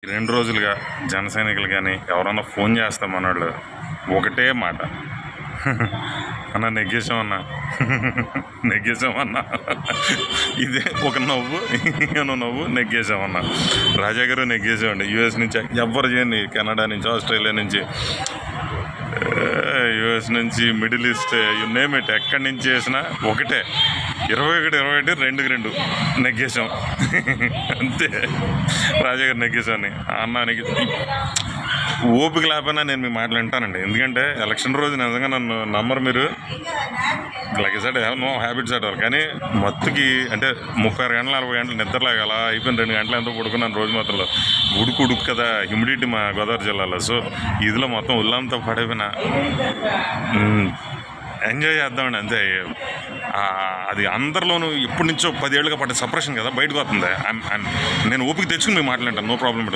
ఈ 2 రోజులుగా జన సైనికులు కానీ ఎవరన్నా ఫోన్ చేస్తాం మనోళ్ళు ఒకటే మాట, అన్న నెగ్గేసామన్నా, నెగ్గేసామన్నా. ఇదే ఒక నవ్వు, నవ్వు నెగ్గేసామన్నా. రాజా గారు నెగ్గేసామండి. యూఎస్ నుంచి ఎవ్వరు చేయండి, కెనడా నుంచి, ఆస్ట్రేలియా నుంచి, యూఎస్ నుంచి, middle east, you name it, ఎక్కడి నుంచి చేసినా ఒకటే 21-21 2-2 నెగ్గేసాం. అంతే. రాజా గారు నెగ్గేసామని అన్నానికి ఓపిక లేకపోయినా నేను మీ మాటలు వింటానండి. ఎందుకంటే ఎలక్షన్ రోజు నిజంగా నన్ను నమ్మరు మీరు. Like side have no habits at all. కానీ మత్తుకి అంటే 36 గంటలు 40 గంటలు నిద్రలాగా అలా అయిపోయింది. 2 గంటలు ఎంతో పడుకున్నాను రోజు మాత్రంలో. ఉడుకు కదా, హ్యూమిడిటీ మా గోదావరి జిల్లాలో. సో ఇదిలో మొత్తం ఉల్లంతా పడిపోయినా ఎంజాయ్ చేద్దామండి అంతే. అది అందరిలోనూ ఎప్పటి నుంచో 10 ఏళ్ళుగా పడ్డ సప్రెషన్ కదా బయటకు వస్తుంది. నేను ఓపిక తెచ్చుకుని మేము మాట్లాడతాను, నో ప్రాబ్లం.